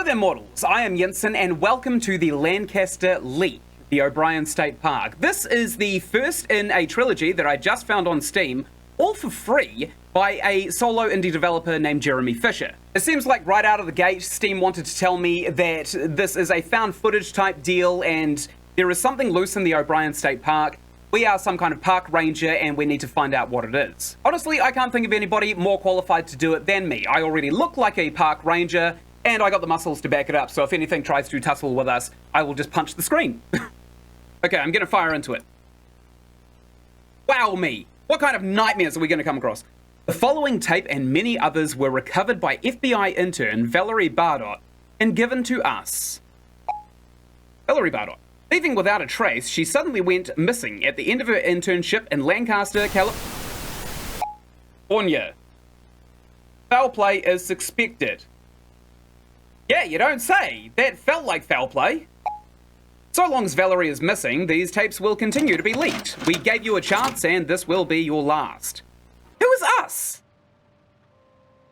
Hello there, mortals. I am Ynsin, and welcome to the Lancaster Leak, the Brien State Park. This is the first in a trilogy that I just found on Steam, all for free, by a solo indie developer named Jeremy Fisher. It seems like right out of the gate, Steam wanted to tell me that this is a found footage type deal, and there is something loose in the Brien State Park. We are some kind of park ranger, and we need to find out what it is. Honestly, I can't think of anybody more qualified to do it than me. I already look like a park ranger, and I got the muscles to back it up, so if anything tries to tussle with us, I will just punch the screen. Okay, I'm gonna fire into it. Wow me! What kind of nightmares are we gonna come across? The following tape and many others were recovered by FBI intern Valerie Bardot and given to us. Valerie Bardot. Leaving without a trace, she suddenly went missing at the end of her internship in Lancaster, California. Foul play is suspected. Yeah, you don't say. That felt like foul play. So long as Valerie is missing, these tapes will continue to be leaked. We gave you a chance, and this will be your last. Who is us?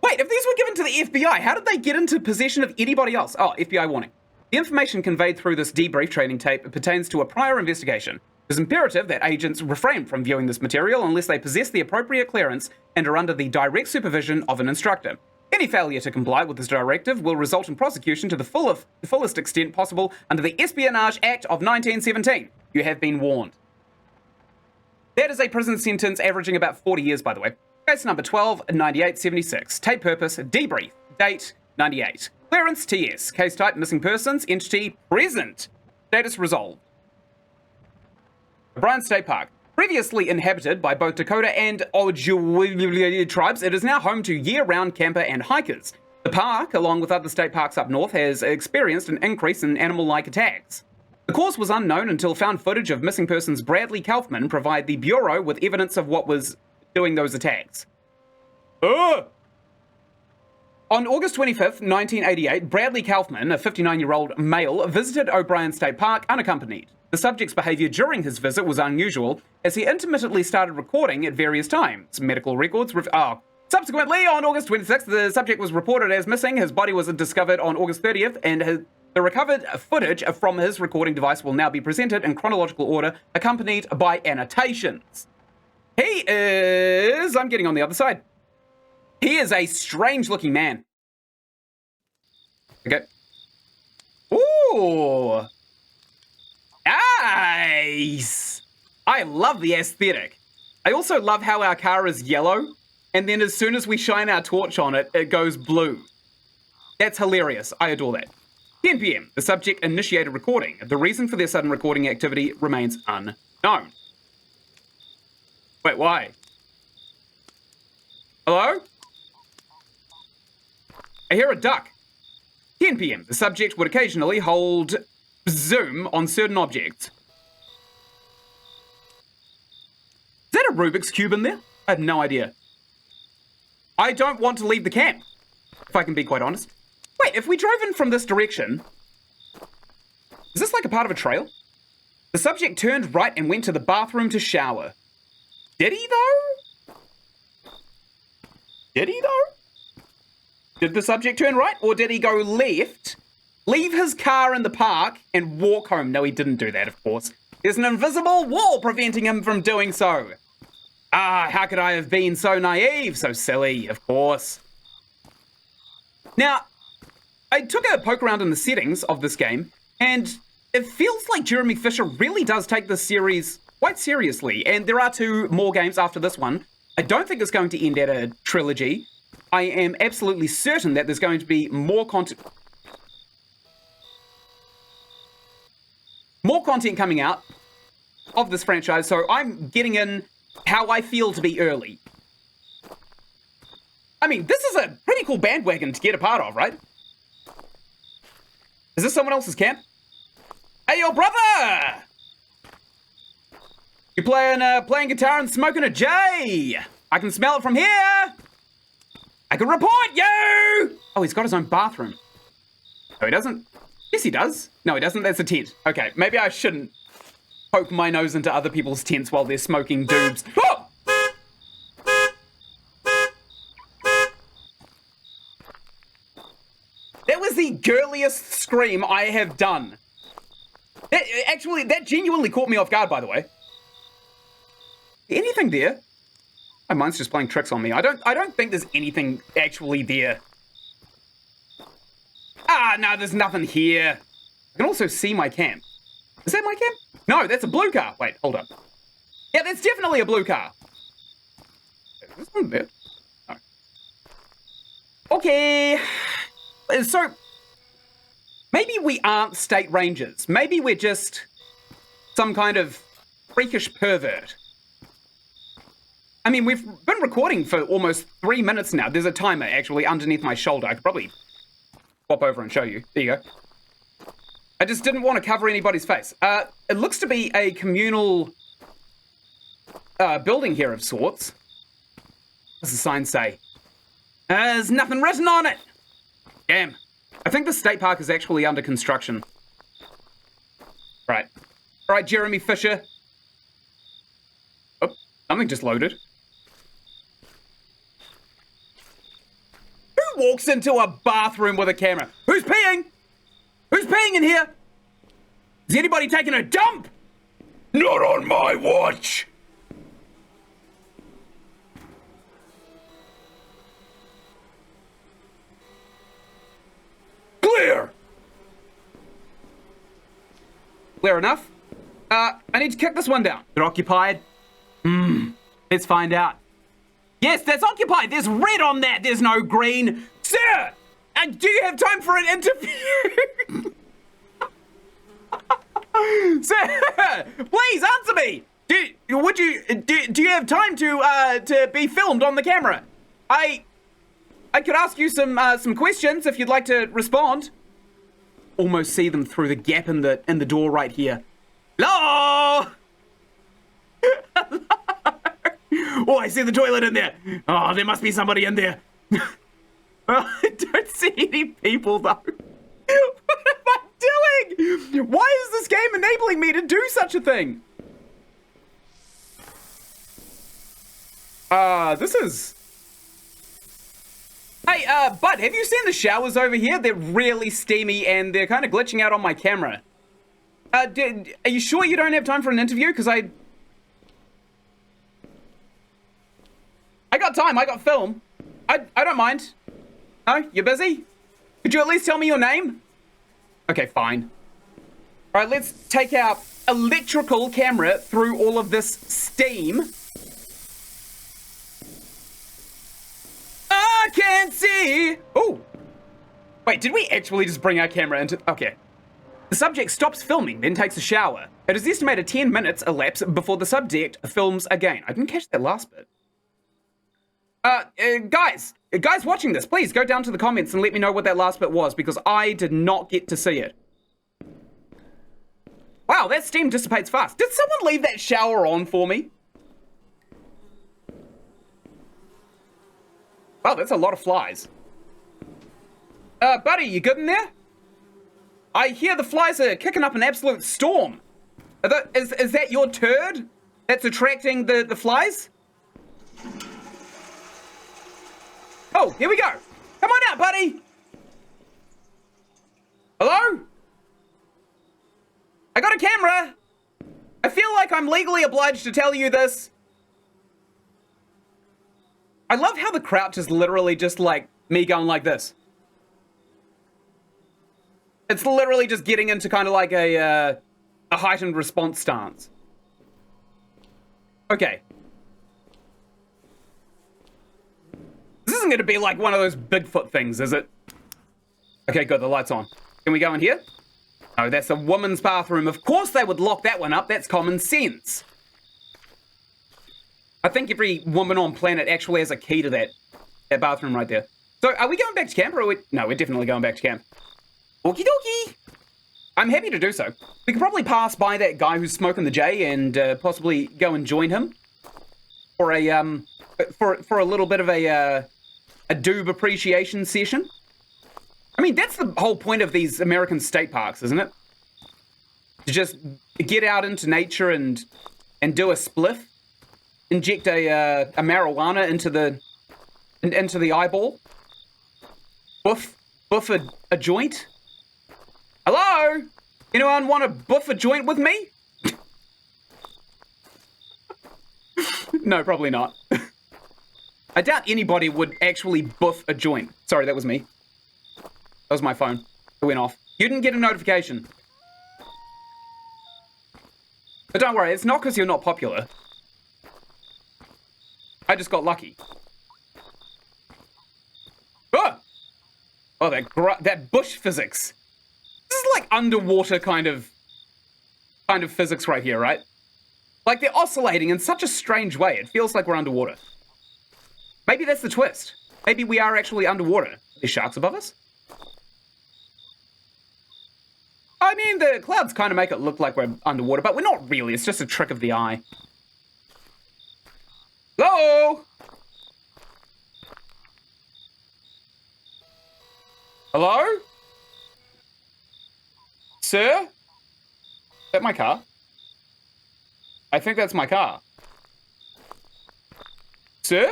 Wait, if these were given to the FBI, how did they get into possession of anybody else? Oh, FBI warning. The information conveyed through this debrief training tape pertains to a prior investigation. It is imperative that agents refrain from viewing this material unless they possess the appropriate clearance and are under the direct supervision of an instructor. Any failure to comply with this directive will result in prosecution to the fullest extent possible under the Espionage Act of 1917. You have been warned. That is a prison sentence averaging about 40 years, by the way. Case number 129876. Tape purpose, debrief. Date, 98. Clearance, TS. Case type, missing persons. Entity, present. Status resolved. Brien State Park. Previously inhabited by both Dakota and Ojibwe tribes, it is now home to year-round camper and hikers. The park, along with other state parks up north, has experienced an increase in animal-like attacks. The cause was unknown until found footage of missing persons Bradley Kaufman provide the Bureau with evidence of what was doing those attacks. On August 25th, 1988, Bradley Kaufman, a 59-year-old male, visited Brien State Park unaccompanied. The subject's behavior during his visit was unusual, as he intermittently started recording at various times. Medical records Subsequently, on August 26th, the subject was reported as missing. His body was discovered on August 30th, and the recovered footage from his recording device will now be presented in chronological order, accompanied by annotations. He is... I'm getting on the other side. He is a strange-looking man. Okay. Ooh! Nice! I love the aesthetic. I also love how our car is yellow, and then as soon as we shine our torch on it, it goes blue. That's hilarious. I adore that. 10 p.m. The subject initiated recording. The reason for their sudden recording activity remains unknown. Wait, why? Hello? I hear a duck. 10 p.m. The subject would occasionally hold zoom on certain objects. Is that a Rubik's Cube in there? I have no idea. I don't want to leave the camp, if I can be quite honest. Wait, if we drove in from this direction, is this like a part of a trail? The subject turned right and went to the bathroom to shower. Did he though? Did he though? Did the subject turn right, or did he go left, leave his car in the park, and walk home? No, he didn't do that, of course. There's an invisible wall preventing him from doing so. Ah, how could I have been so naive, so silly, of course. Now, I took a poke around in the settings of this game, and it feels like Jeremy Fisher really does take this series quite seriously, and there are 2 more games after this one. I don't think it's going to end at a trilogy. I am absolutely certain that there's going to be more content coming out of this franchise, so I'm getting in how I feel to be early. I mean, this is a pretty cool bandwagon to get a part of, right? Is this someone else's camp? Hey, yo, brother! You playing guitar and smoking a J? I can smell it from here! I can report you! Oh, he's got his own bathroom. No, he doesn't. Yes, he does. No, he doesn't. That's a tent. Okay, maybe I shouldn't poke my nose into other people's tents while they're smoking doobs. Oh! That was the girliest scream I have done. That genuinely caught me off guard, by the way. Anything there? My mind's just playing tricks on me. I don't think there's anything actually there. Ah, no, there's nothing here. I can also see my camp. Is that my camp? No, that's a blue car. Wait, hold up. Yeah, that's definitely a blue car. Is this one there? No. Okay. So, maybe we aren't state rangers. Maybe we're just some kind of freakish pervert. I mean, we've been recording for almost 3 minutes now. There's a timer actually underneath my shoulder. I could probably swap over and show you. There you go. I just didn't want to cover anybody's face. It looks to be a communal building here of sorts. What does the sign say? There's nothing written on it. Damn. I think the state park is actually under construction. Right. All right, Jeremy Fisher. Oh, something just loaded. Who walks into a bathroom with a camera? Who's peeing? Who's peeing in here? Is anybody taking a dump? Not on my watch. Clear. Clear enough? I need to kick this one down. They're occupied? Let's find out. Yes, that's occupied. There's red on that. There's no green. Sir, do you have time for an interview? Sir, please answer me. Do you have time to be filmed on the camera? I could ask you some questions if you'd like to respond. Almost see them through the gap in the door right here. Hello. Hello. Oh, I see the toilet in there. Oh, there must be somebody in there. I don't see any people though. What am I doing? Why is this game enabling me to do such a thing? This is... Hey, Bud, have you seen the showers over here? They're really steamy and they're kind of glitching out on my camera. Are you sure you don't have time for an interview? Because I got time, I got film. I don't mind. No, you're busy? Could you at least tell me your name? Okay, fine. All right, let's take our electrical camera through all of this steam. I can't see. Oh, wait, did we actually just bring our camera into... Okay. The subject stops filming, then takes a shower. It is estimated 10 minutes elapse before the subject films again. I didn't catch that last bit. Guys watching this, please go down to the comments and let me know what that last bit was, because I did not get to see it. Wow, that steam dissipates fast. Did someone leave that shower on for me? Wow, that's a lot of flies. Buddy, you good in there? I hear the flies are kicking up an absolute storm. Is that your turd that's attracting the flies? Oh, here we go. Come on out, buddy. Hello? I got a camera. I feel like I'm legally obliged to tell you this. I love how the crouch is literally just like me going like this. It's literally just getting into kind of like a heightened response stance. Okay. This isn't going to be like one of those Bigfoot things, is it? Okay, good, the light's on. Can we go in here? Oh, that's a woman's bathroom. Of course they would lock that one up. That's common sense. I think every woman on planet actually has a key to that bathroom right there. So, are we going back to camp or are we... No, we're definitely going back to camp. Okie dokie. I'm happy to do so. We could probably pass by that guy who's smoking the J and possibly go and join him for a for a little bit of a doob appreciation session. I mean, that's the whole point of these American state parks, isn't it? To just get out into nature and do a spliff, inject a marijuana into the eyeball, buff a joint. Hello? Anyone want to buff a joint with me? No, probably not. I doubt anybody would actually buff a joint. Sorry, that was me. That was my phone. It went off. You didn't get a notification. But don't worry, it's not because you're not popular. I just got lucky. Oh, that bush physics. This is like underwater kind of physics right here, right? Like they're oscillating in such a strange way. It feels like we're underwater. Maybe that's the twist. Maybe we are actually underwater. Are there sharks above us? I mean, the clouds kind of make it look like we're underwater, but we're not really. It's just a trick of the eye. Hello? Hello? Sir? Is that my car? I think that's my car. Sir?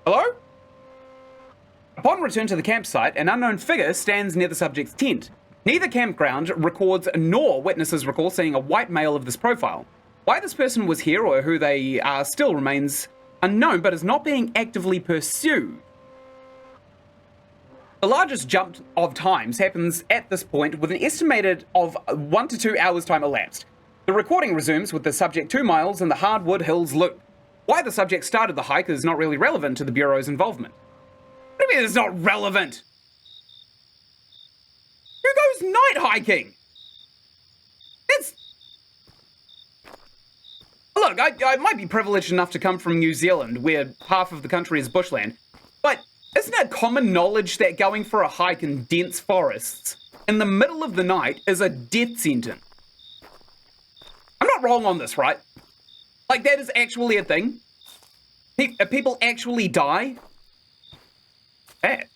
Hello? Upon return to the campsite, an unknown figure stands near the subject's tent. Neither campground records nor witnesses recall seeing a white male of this profile. Why this person was here or who they are still remains unknown, but is not being actively pursued. The largest jump of times happens at this point with an estimated of 1 to 2 hours time elapsed. The recording resumes with the subject 2 miles in the Hardwood Hills Loop. Why the subject started the hike is not really relevant to the Bureau's involvement. What do you mean it's not relevant? Who goes night hiking? Look, I might be privileged enough to come from New Zealand, where half of the country is bushland, but isn't it common knowledge that going for a hike in dense forests in the middle of the night is a death sentence? I'm not wrong on this, right? Like, that is actually a thing. People actually die. Bad.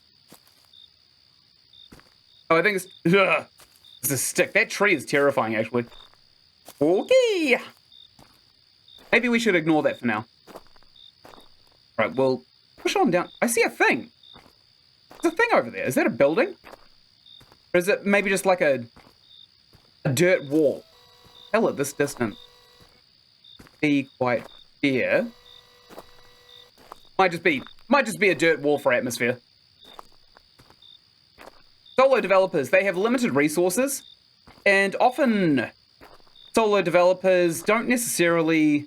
Oh, I think it's a stick. That tree is terrifying, actually. Okay. Maybe we should ignore that for now. Right, well, push on down. I see a thing. There's a thing over there. Is that a building? Or is it maybe just like a dirt wall? Hell, at this distance. Be quite fair. Might just be a dirt wall for atmosphere. Solo developers, they have limited resources, and often solo developers don't necessarily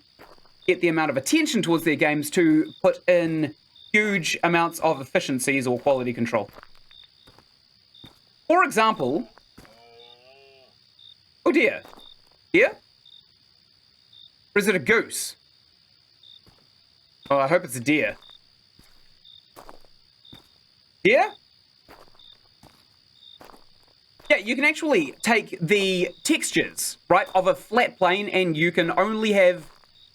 get the amount of attention towards their games to put in huge amounts of efficiencies or quality control. For example, oh dear, here? Or is it a goose? Oh, I hope it's a deer. Deer? Yeah, you can actually take the textures, right, of a flat plane, and you can only have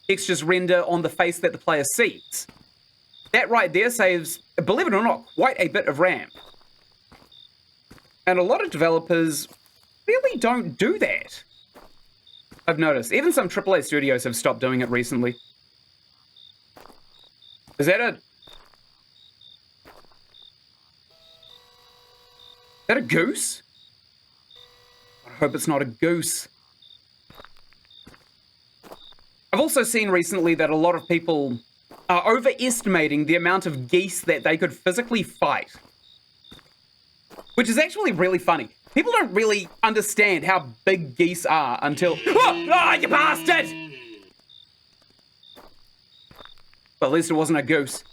textures render on the face that the player sees. That right there saves, believe it or not, quite a bit of RAM. And a lot of developers really don't do that. I've noticed. Even some AAA studios have stopped doing it recently. Is that a goose? I hope it's not a goose. I've also seen recently that a lot of people are overestimating the amount of geese that they could physically fight. Which is actually really funny. People don't really understand how big geese are until... Oh, you bastard! But at least it wasn't a goose.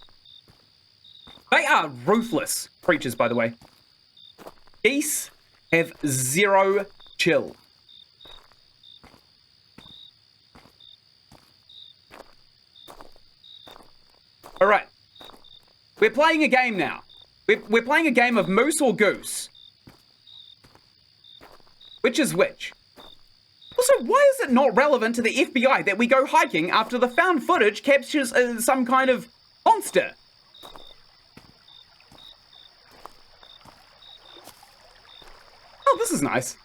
They are ruthless creatures, by the way. Geese have zero chill. Alright. We're playing a game now. We're playing a game of moose or goose. Which is which? Also, why is it not relevant to the FBI that we go hiking after the found footage captures some kind of monster? Oh, this is nice.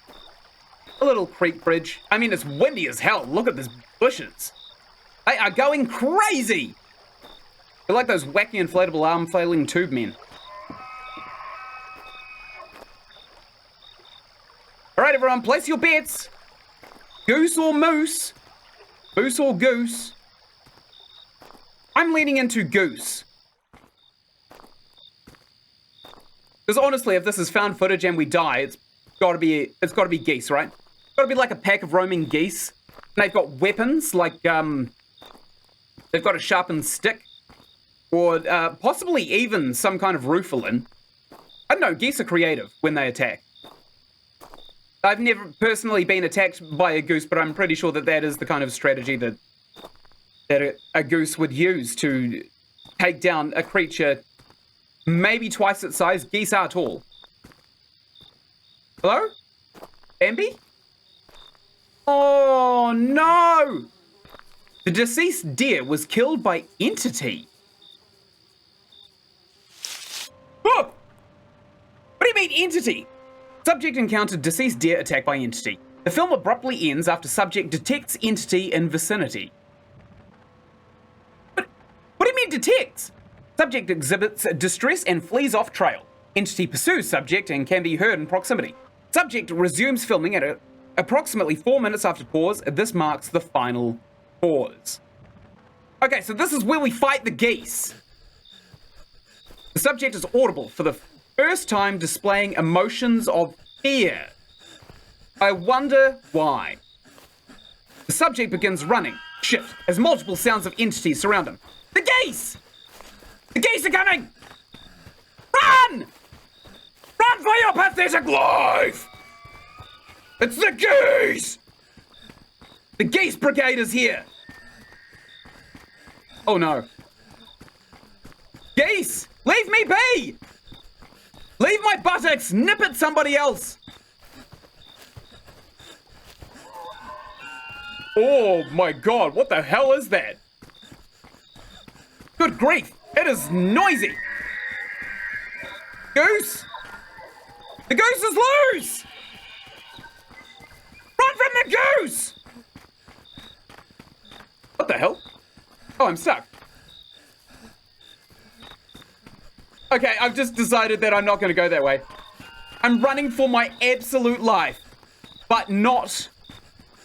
A little creek bridge. I mean, it's windy as hell. Look at these bushes. They are going crazy. They're like those wacky inflatable arm flailing tube men. right, everyone, place your bets. Goose or moose? Moose or goose? I'm leaning into goose. Because honestly, if this is found footage and we die, it's got to be geese, right? It's got to be like a pack of roaming geese. And they've got weapons, like, they've got a sharpened stick. Or possibly even some kind of rufalin. I don't know, geese are creative when they attack. I've never personally been attacked by a goose, but I'm pretty sure that that is the kind of strategy that a goose would use to take down a creature maybe twice its size. Geese are tall. Hello? Bambi? Oh, no! The deceased deer was killed by entity. Oh! What do you mean, entity? Subject encountered deceased deer attacked by entity. The film abruptly ends after subject detects entity in vicinity. What do you mean detects? Subject exhibits distress and flees off trail. Entity pursues subject and can be heard in proximity. Subject resumes filming at approximately 4 minutes after pause. This marks the final pause. Okay, so this is where we fight the geese. The subject is audible for the first time, displaying emotions of fear. I wonder why. The subject begins running. Shift as multiple sounds of entities surround him. The geese! The geese are coming! Run! Run for your pathetic life! It's the geese! The geese brigade is here! Oh no. Geese! Leave me be! Leave my buttocks! Nip at somebody else! Oh my god, what the hell is that? Good grief, it is noisy! Goose! The goose is loose! Run from the goose! What the hell? Oh, I'm stuck. Okay, I've just decided that I'm not going to go that way. I'm running for my absolute life, but not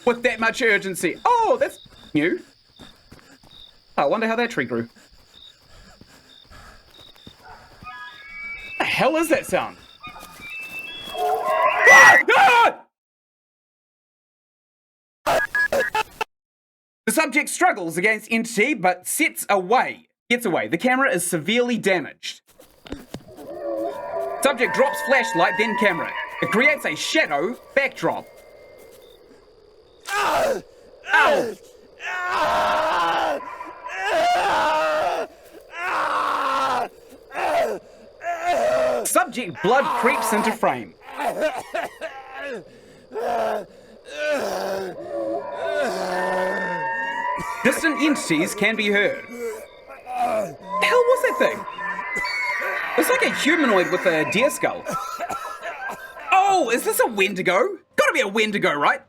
with that much urgency. Oh, that's new. Oh, I wonder how that tree grew. What the hell is that sound? Ah! Ah! The subject struggles against entity, but gets away. The camera is severely damaged. Subject drops flashlight, then camera. It creates a shadow backdrop. Ow! Subject blood creeps into frame. Distant entities can be heard. What the hell was that thing? It's like a humanoid with a deer skull. Oh, is this a Wendigo? Gotta be a Wendigo, right?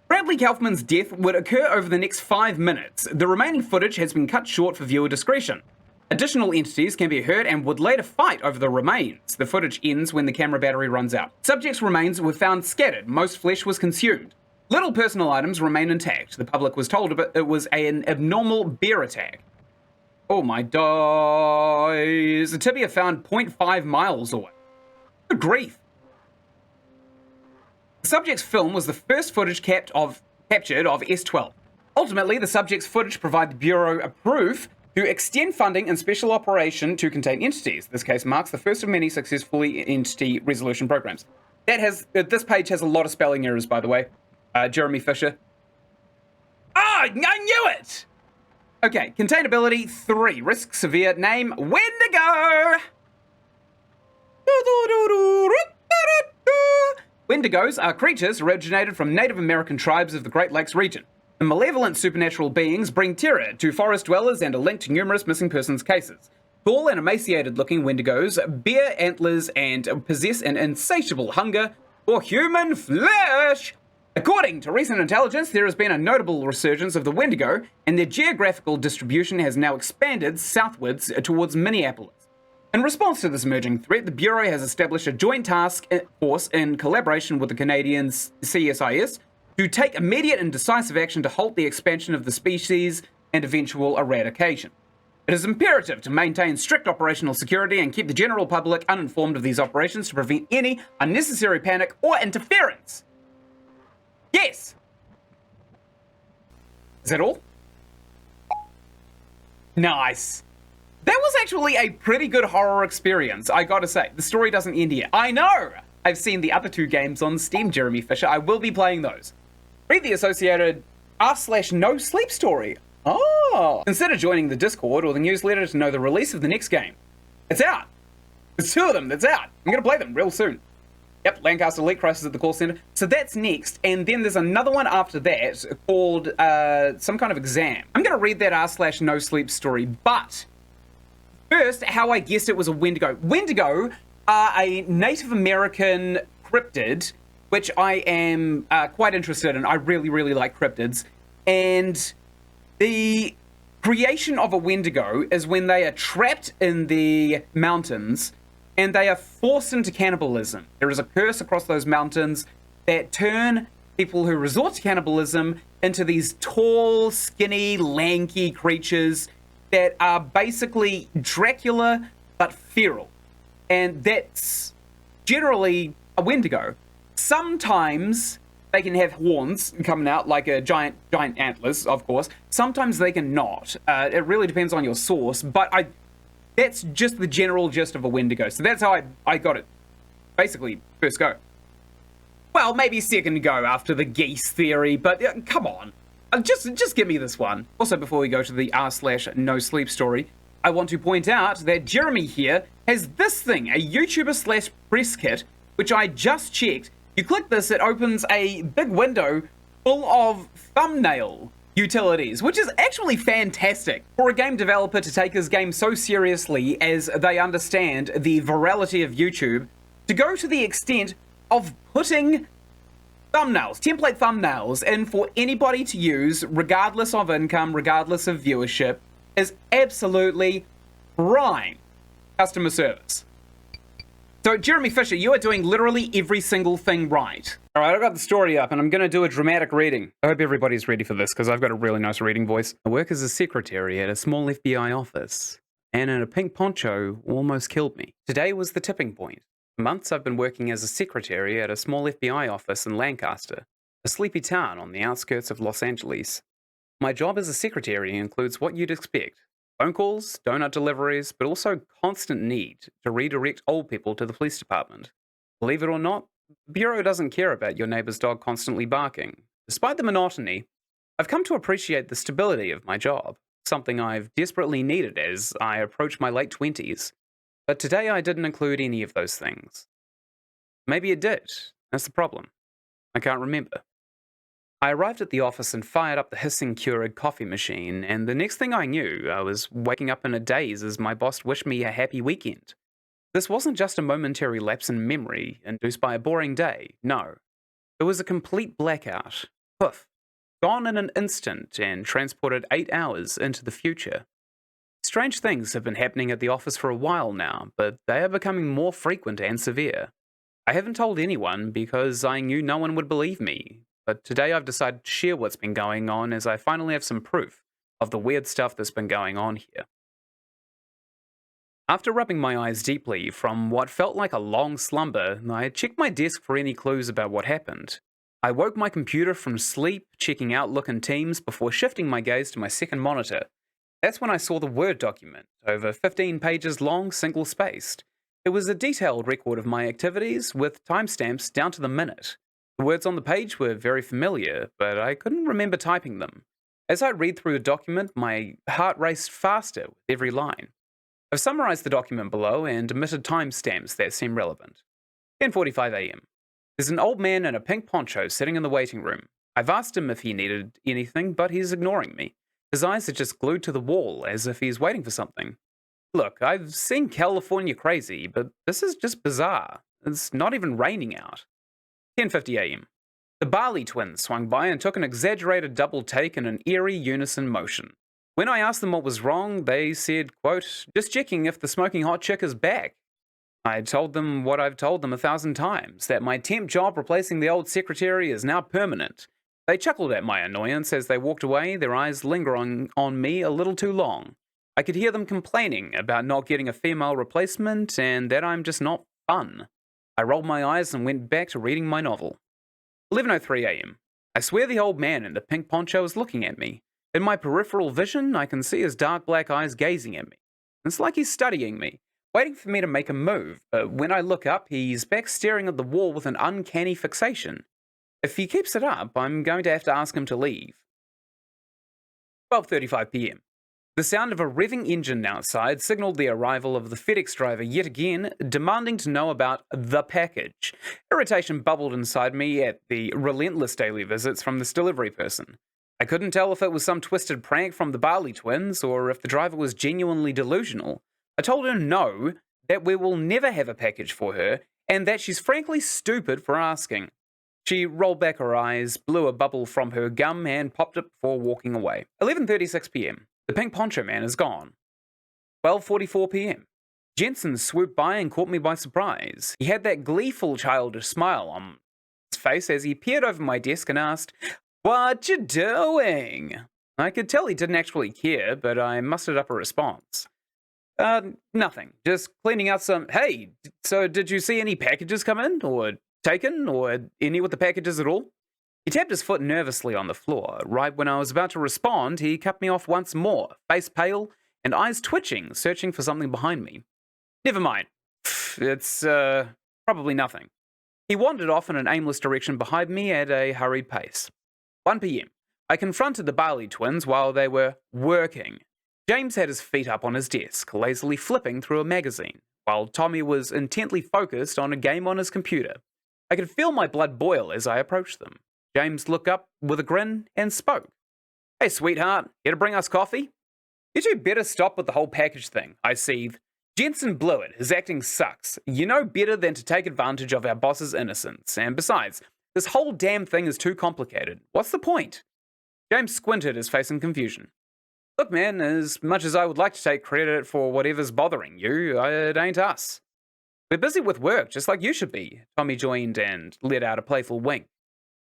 Bradley Kaufman's death would occur over the next 5 minutes. The remaining footage has been cut short for viewer discretion. Additional entities can be heard and would later fight over the remains. The footage ends when the camera battery runs out. Subject's remains were found scattered. Most flesh was consumed. Little personal items remain intact. The public was told it was an abnormal bear attack. Oh my days. The tibia found 0.5 miles away. Good grief. The subject's film was the first footage captured of S12. Ultimately, the subject's footage provided the Bureau a proof to extend funding and special operation to contain entities. This case marks the first of many successful entity resolution programs. This page has a lot of spelling errors, by the way. Jeremy Fisher. Ah, I knew it! Okay, containability 3. Risk severe. Name Wendigo! Wendigos are creatures originated from Native American tribes of the Great Lakes region. The malevolent supernatural beings bring terror to forest dwellers and are linked to numerous missing persons cases. Tall and emaciated-looking Wendigos bear antlers and possess an insatiable hunger for human flesh. According to recent intelligence, there has been a notable resurgence of the Wendigo, and their geographical distribution has now expanded southwards towards Minneapolis. In response to this emerging threat, the Bureau has established a joint task force in collaboration with the Canadian CSIS to take immediate and decisive action to halt the expansion of the species and eventual eradication. It is imperative to maintain strict operational security and keep the general public uninformed of these operations to prevent any unnecessary panic or interference. Yes! Is that all? Nice. That was actually a pretty good horror experience, I gotta say. The story doesn't end here. I know! I've seen the other 2 games on Steam, Jeremy Fisher. I will be playing those. Read the associated r/no sleep story. Oh! Consider joining the Discord or the newsletter to know the release of the next game. It's out! There's 2 of them that's out. I'm gonna play them real soon. Yep, Lancaster Leak, Crisis at the Call Center. So that's next, and then there's another one after that called some kind of exam. I'm gonna read that r/no sleep story, but first, how I guessed it was a Wendigo. Wendigo are a Native American cryptid, which I am quite interested in. I really, really like cryptids. And the creation of a Wendigo is when they are trapped in the mountains and they are forced into cannibalism. There is a curse across those mountains that turn people who resort to cannibalism into these tall, skinny, lanky creatures that are basically Dracula, but feral. And that's generally a Wendigo. Sometimes they can have horns coming out, like a giant antlers, of course. Sometimes they can not. It really depends on your source, but that's just the general gist of a Wendigo. So that's how I got it. Basically, first go. Well, maybe second go after the geese theory, but come on. Just give me this one. Also, before we go to the r/no sleep story, I want to point out that Jeremy here has this thing, a YouTuber / press kit, which I just checked. You click this, it opens a big window full of thumbnail utilities, which is actually fantastic for a game developer to take his game so seriously as they understand the virality of YouTube, to go to the extent of putting thumbnails, template thumbnails, in for anybody to use, regardless of income, regardless of viewership, is absolutely prime customer service. So, Jeremy Fisher, you are doing literally every single thing right. All right, I've got the story up, and I'm going to do a dramatic reading. I hope everybody's ready for this, because I've got a really nice reading voice. I work as a secretary at a small FBI office, and in a pink poncho almost killed me. Today was the tipping point. For months I've been working as a secretary at a small FBI office in Lancaster, a sleepy town on the outskirts of Los Angeles. My job as a secretary includes what you'd expect. Phone calls, donut deliveries, but also constant need to redirect old people to the police department. Believe it or not, the Bureau doesn't care about your neighbor's dog constantly barking. Despite the monotony, I've come to appreciate the stability of my job, something I've desperately needed as I approach my late 20s. But today I didn't include any of those things. Maybe it did. That's the problem. I can't remember. I arrived at the office and fired up the hissing Keurig coffee machine, and the next thing I knew, I was waking up in a daze as my boss wished me a happy weekend. This wasn't just a momentary lapse in memory induced by a boring day, no. It was a complete blackout. Poof. Gone in an instant and transported 8 hours into the future. Strange things have been happening at the office for a while now, but they are becoming more frequent and severe. I haven't told anyone because I knew no one would believe me. But today I've decided to share what's been going on as I finally have some proof of the weird stuff that's been going on here. After rubbing my eyes deeply from what felt like a long slumber, I checked my desk for any clues about what happened. I woke my computer from sleep, checking Outlook and Teams before shifting my gaze to my second monitor. That's when I saw the Word document, over 15 pages long, single-spaced. It was a detailed record of my activities with timestamps down to the minute. The words on the page were very familiar, but I couldn't remember typing them. As I read through the document, my heart raced faster with every line. I've summarized the document below and omitted timestamps that seem relevant. 10:45 a.m. There's an old man in a pink poncho sitting in the waiting room. I've asked him if he needed anything, but he's ignoring me. His eyes are just glued to the wall, as if he's waiting for something. Look, I've seen California crazy, but this is just bizarre. It's not even raining out. 10:50 a.m. The Barley twins swung by and took an exaggerated double take in an eerie unison motion. When I asked them what was wrong, they said, quote, "Just checking if the smoking hot chick is back." I told them what I've told them 1,000 times, that my temp job replacing the old secretary is now permanent. They chuckled at my annoyance as they walked away, their eyes lingering on me a little too long. I could hear them complaining about not getting a female replacement and that I'm just not fun. I rolled my eyes and went back to reading my novel. 11:03 a.m. I swear the old man in the pink poncho is looking at me. In my peripheral vision, I can see his dark black eyes gazing at me. It's like he's studying me, waiting for me to make a move, but when I look up, he's back staring at the wall with an uncanny fixation. If he keeps it up, I'm going to have to ask him to leave. 12:35 p.m. The sound of a revving engine outside signaled the arrival of the FedEx driver yet again, demanding to know about the package. Irritation bubbled inside me at the relentless daily visits from this delivery person. I couldn't tell if it was some twisted prank from the Barley twins or if the driver was genuinely delusional. I told her no, that we will never have a package for her, and that she's frankly stupid for asking. She rolled back her eyes, blew a bubble from her gum, and popped it before walking away. 11:36 p.m. The pink poncho man is gone. 12:44 p.m. Ynsin swooped by and caught me by surprise. He had that gleeful childish smile on his face as he peered over my desk and asked, "What you doing?" I could tell he didn't actually care, but I mustered up a response. Nothing. Just cleaning out some... Hey, so did you see any packages come in? Or taken? Or any with the packages at all? He tapped his foot nervously on the floor. Right when I was about to respond, he cut me off once more, face pale and eyes twitching, searching for something behind me. Never mind. It's, probably nothing. He wandered off in an aimless direction behind me at a hurried pace. 1 p.m. I confronted the Barley twins while they were working. James had his feet up on his desk, lazily flipping through a magazine, while Tommy was intently focused on a game on his computer. I could feel my blood boil as I approached them. James looked up with a grin and spoke. "Hey, sweetheart, here to bring us coffee?" "You two better stop with the whole package thing," I seethed. "Jensen blew it. His acting sucks. You know better than to take advantage of our boss's innocence. And besides, this whole damn thing is too complicated. What's the point?" James squinted, his face in confusion. "Look, man, as much as I would like to take credit for whatever's bothering you, it ain't us. We're busy with work, just like you should be," Tommy joined and let out a playful wink.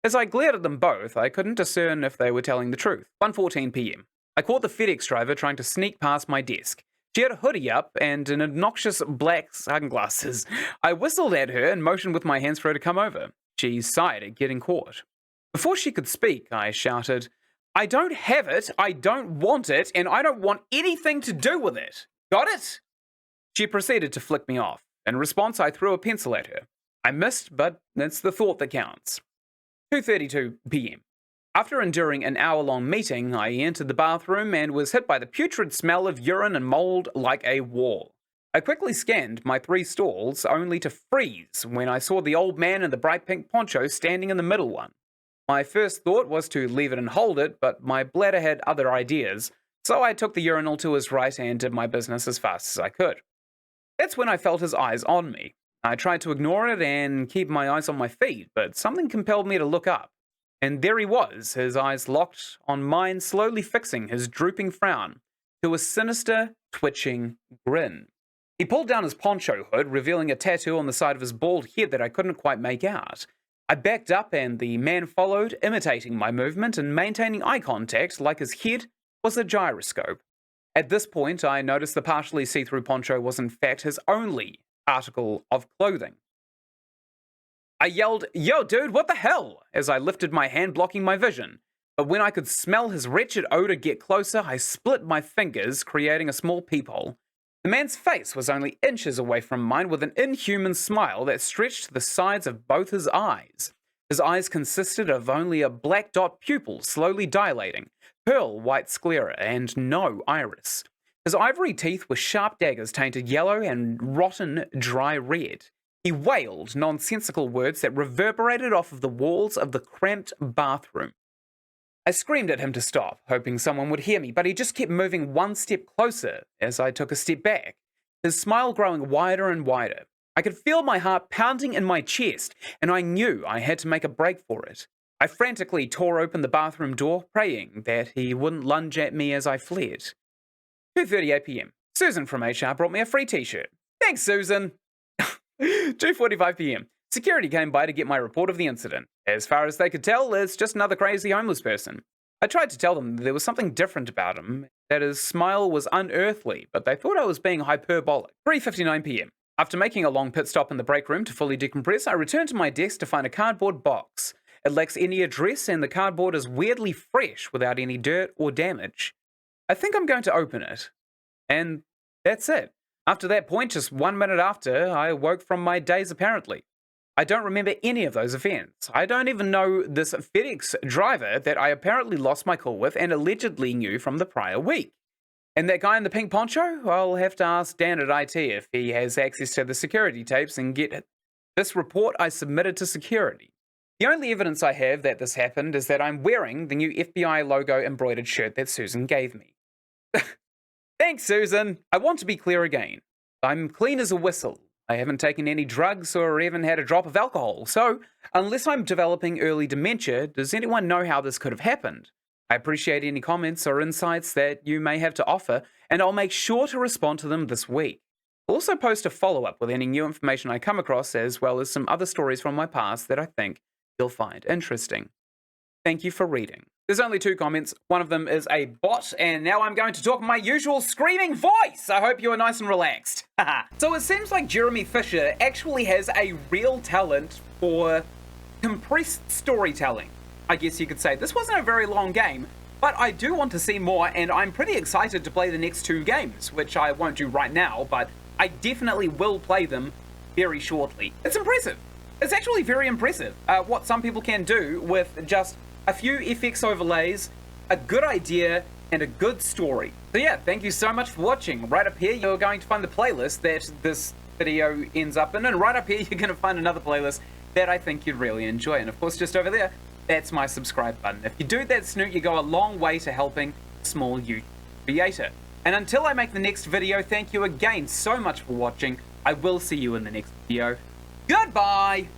As I glared at them both, I couldn't discern if they were telling the truth. 1:14 p.m. I caught the FedEx driver trying to sneak past my desk. She had a hoodie up and an obnoxious black sunglasses. I whistled at her and motioned with my hands for her to come over. She sighed at getting caught. Before she could speak, I shouted, "I don't have it, I don't want it, and I don't want anything to do with it. Got it?" She proceeded to flick me off. In response, I threw a pencil at her. I missed, but it's the thought that counts. 2:32 p.m. After enduring an hour-long meeting, I entered the bathroom and was hit by the putrid smell of urine and mold like a wall. I quickly scanned my 3 stalls, only to freeze when I saw the old man in the bright pink poncho standing in the middle one. My first thought was to leave it and hold it, but my bladder had other ideas, so I took the urinal to his right and did my business as fast as I could. That's when I felt his eyes on me. I tried to ignore it and keep my eyes on my feet, but something compelled me to look up. And there he was, his eyes locked on mine, slowly fixing his drooping frown to a sinister, twitching grin. He pulled down his poncho hood, revealing a tattoo on the side of his bald head that I couldn't quite make out. I backed up and the man followed, imitating my movement and maintaining eye contact like his head was a gyroscope. At this point, I noticed the partially see-through poncho was in fact his only article of clothing. I yelled, "Yo, dude, what the hell?" as I lifted my hand, blocking my vision. But when I could smell his wretched odor get closer, I split my fingers, creating a small peephole. The man's face was only inches away from mine, with an inhuman smile that stretched to the sides of both his eyes. His eyes consisted of only a black dot pupil slowly dilating, pearl white sclera, and no iris. His ivory teeth were sharp daggers tainted yellow and rotten dry red. He wailed nonsensical words that reverberated off of the walls of the cramped bathroom. I screamed at him to stop, hoping someone would hear me, but he just kept moving one step closer as I took a step back, his smile growing wider and wider. I could feel my heart pounding in my chest, and I knew I had to make a break for it. I frantically tore open the bathroom door, praying that he wouldn't lunge at me as I fled. 2:38 p.m. Susan from HR brought me a free t-shirt. Thanks, Susan! 2:45 p.m. Security came by to get my report of the incident. As far as they could tell, it's just another crazy homeless person. I tried to tell them there was something different about him, that his smile was unearthly, but they thought I was being hyperbolic. 3:59 p.m. After making a long pit stop in the break room to fully decompress, I returned to my desk to find a cardboard box. It lacks any address and the cardboard is weirdly fresh without any dirt or damage. I think I'm going to open it. And that's it. After that point, just 1 minute after, I woke from my daze apparently. I don't remember any of those events. I don't even know this FedEx driver that I apparently lost my call with and allegedly knew from the prior week. And that guy in the pink poncho? I'll have to ask Dan at IT if he has access to the security tapes and get this report I submitted to security. The only evidence I have that this happened is that I'm wearing the new FBI logo embroidered shirt that Susan gave me. Thanks, Susan. I want to be clear again. I'm clean as a whistle. I haven't taken any drugs or even had a drop of alcohol, so unless I'm developing early dementia, does anyone know how this could have happened? I appreciate any comments or insights that you may have to offer, and I'll make sure to respond to them this week. I'll also post a follow-up with any new information I come across, as well as some other stories from my past that I think you'll find interesting. Thank you for reading. There's only 2 comments. One of them is a bot, and now I'm going to talk in my usual screaming voice. I hope you are nice and relaxed. So it seems like Jeremy Fisher actually has a real talent for compressed storytelling, I guess you could say. This wasn't a very long game, but I do want to see more, and I'm pretty excited to play the next 2 games, which I won't do right now, but I definitely will play them very shortly. It's impressive. It's actually very impressive what some people can do with just a few FX overlays, a good idea, and a good story. So yeah, thank you so much for watching. Right up here, you're going to find the playlist that this video ends up in, and right up here, you're going to find another playlist that I think you'd really enjoy. And of course, just over there, that's my subscribe button. If you do that, Snoot, you go a long way to helping small YouTube creator. And until I make the next video, thank you again so much for watching. I will see you in the next video. Goodbye!